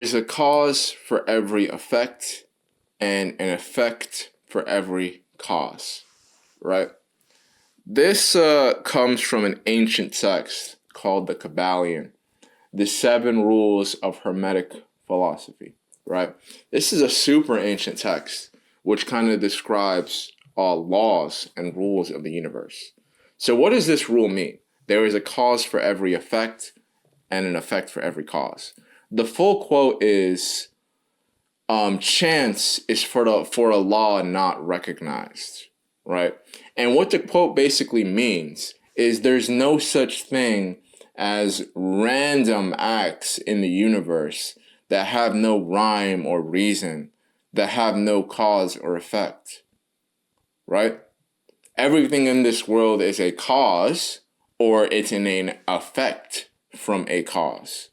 There's a cause for every effect and an effect for every cause, right? This comes from an ancient text called the Kabbalion, the Seven Rules of Hermetic Philosophy, right? This is a super ancient text which kind of describes all laws and rules of the universe. So, what does this rule mean? There is a cause for every effect and an effect for every cause. The full quote is chance is for a law not recognized, right? And what the quote basically means is there's no such thing as random acts in the universe that have no rhyme or reason, that have no cause or effect, right? Everything in this world is a cause or it's in an effect from a cause,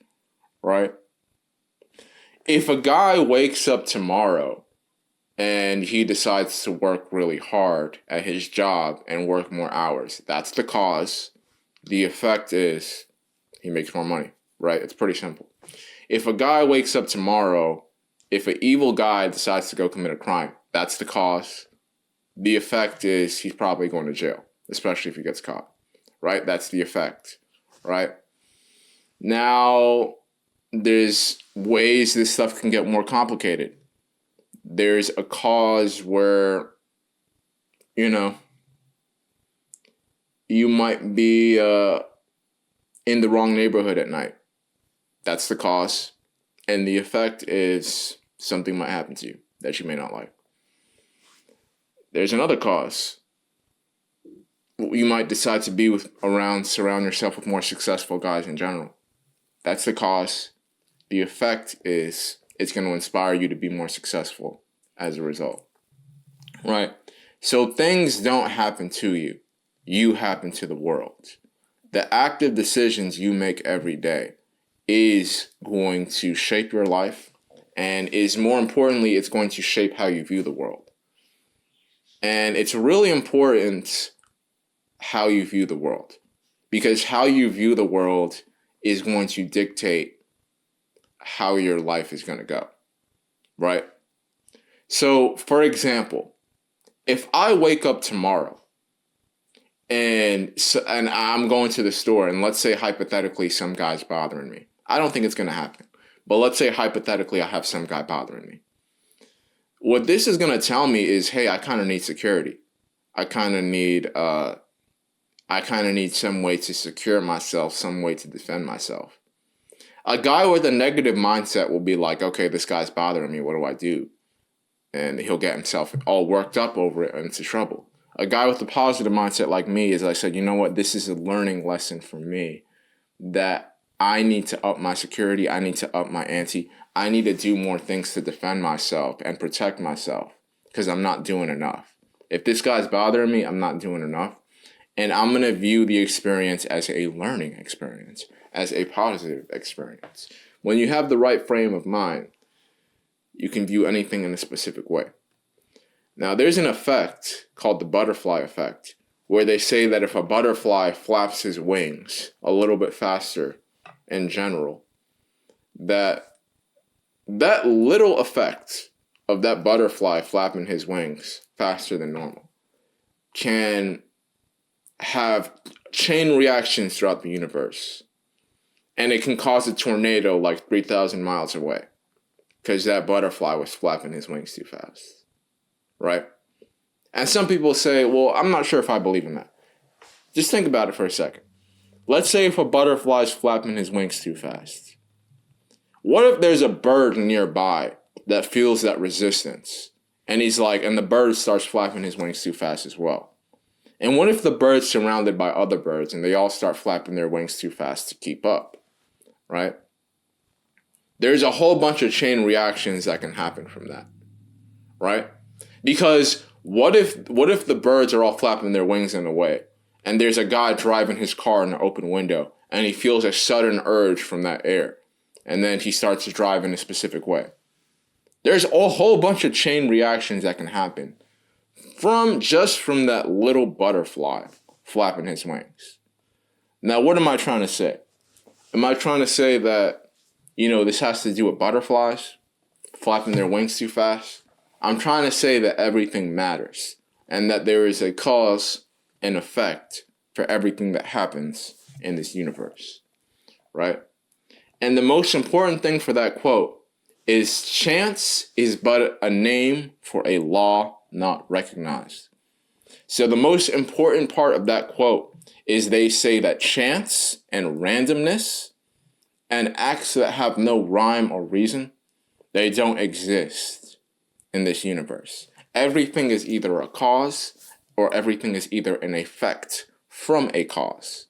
right? If a guy wakes up tomorrow and he decides to work really hard at his job and work more hours, that's the cause. The effect is he makes more money, right? It's pretty simple. If a guy wakes up tomorrow, if an evil guy decides to go commit a crime, that's the cause. The effect is he's probably going to jail, especially if he gets caught, right? That's the effect, right? Now, there's ways this stuff can get more complicated. There's a cause where, you might be in the wrong neighborhood at night. That's the cause. And the effect is something might happen to you that you may not like. There's another cause. You might decide to be surround yourself with more successful guys in general. That's the cause. The effect is it's going to inspire you to be more successful as a result, right? So things don't happen to you. You happen to the world. The active decisions you make every day is going to shape your life, and is more importantly, it's going to shape how you view the world. And it's really important how you view the world, because how you view the world is going to dictate how your life is going to go, right? So, for example, if I wake up tomorrow and I'm going to the store, and let's say hypothetically some guy's bothering me. I don't think it's going to happen, but let's say hypothetically I have some guy bothering me. What this is going to tell me is, hey, I kind of need security. I kind of need some way to secure myself, some way to defend myself. A guy with a negative mindset will be like, okay, this guy's bothering me. What do I do? And he'll get himself all worked up over it and into trouble. A guy with a positive mindset like me is, I said, you know what? This is a learning lesson for me that I need to up my security. I need to up my ante. I need to do more things to defend myself and protect myself because I'm not doing enough. If this guy's bothering me, I'm not doing enough. And I'm going to view the experience as a learning experience, as a positive experience. When you have the right frame of mind, you can view anything in a specific way. Now, there's an effect called the butterfly effect, where they say that if a butterfly flaps his wings a little bit faster in general, that little effect of that butterfly flapping his wings faster than normal can have chain reactions throughout the universe. And it can cause a tornado like 3,000 miles away because that butterfly was flapping his wings too fast, right? And some people say, well, I'm not sure if I believe in that. Just think about it for a second. Let's say if a butterfly is flapping his wings too fast. What if there's a bird nearby that feels that resistance? And and the bird starts flapping his wings too fast as well. And what if the bird's surrounded by other birds and they all start flapping their wings too fast to keep up, right? There's a whole bunch of chain reactions that can happen from that, right? Because what if the birds are all flapping their wings in a way, and there's a guy driving his car in an open window, and he feels a sudden urge from that air, and then he starts to drive in a specific way. There's a whole bunch of chain reactions that can happen from that little butterfly flapping his wings. Now, what am I trying to say? Am I trying to say that this has to do with butterflies flapping their wings too fast. I'm trying to say that everything matters and that there is a cause and effect for everything that happens in this universe, right? And the most important thing for that quote is chance is but a name for a law not recognized. So the most important part of that quote is they say that chance and randomness and acts that have no rhyme or reason, they don't exist in this universe. Everything is either a cause or everything is either an effect from a cause,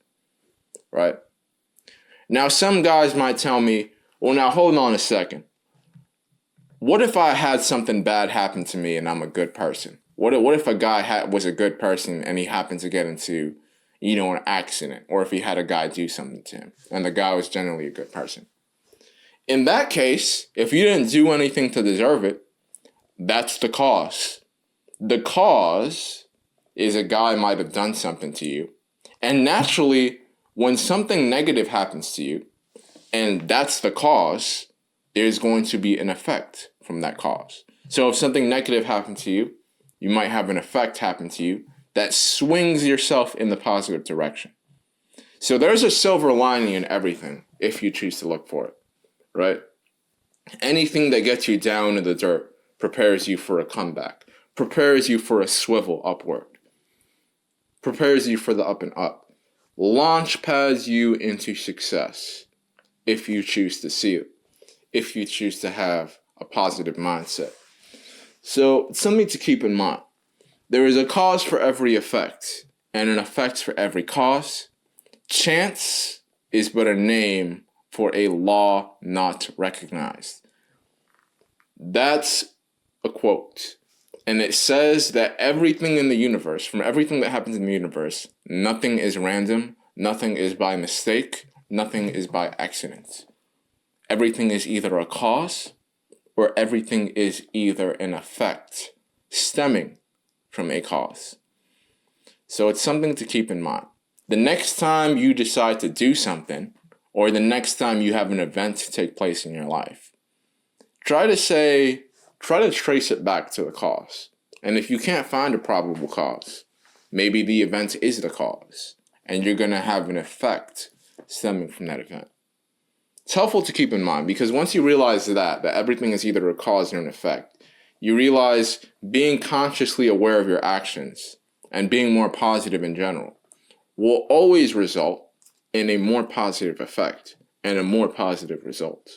right? Now, some guys might tell me, well, now hold on a second. What if I had something bad happen to me and I'm a good person? What if a guy was a good person and he happened to get into, an accident, or if he had a guy do something to him and the guy was generally a good person? In that case, if you didn't do anything to deserve it, that's the cause. The cause is a guy might have done something to you. And naturally, when something negative happens to you, and that's the cause, there's going to be an effect from that cause. So if something negative happened to you, you might have an effect happen to you that swings yourself in the positive direction. So there's a silver lining in everything if you choose to look for it, right? Anything that gets you down in the dirt prepares you for a comeback, prepares you for a swivel upward, prepares you for the up and up, launch pads you into success if you choose to see it, if you choose to have a positive mindset. So it's something to keep in mind. There is a cause for every effect and an effect for every cause. Chance is but a name for a law not recognized. That's a quote. And it says that everything in the universe, from everything that happens in the universe, nothing is random, nothing is by mistake, nothing is by accident. Everything is either a cause or everything is either an effect stemming from a cause. So it's something to keep in mind. The next time you decide to do something, or the next time you have an event take place in your life, try to trace it back to the cause. And if you can't find a probable cause, maybe the event is the cause, and you're going to have an effect stemming from that event. It's helpful to keep in mind because once you realize that everything is either a cause or an effect, you realize being consciously aware of your actions and being more positive in general will always result in a more positive effect and a more positive result.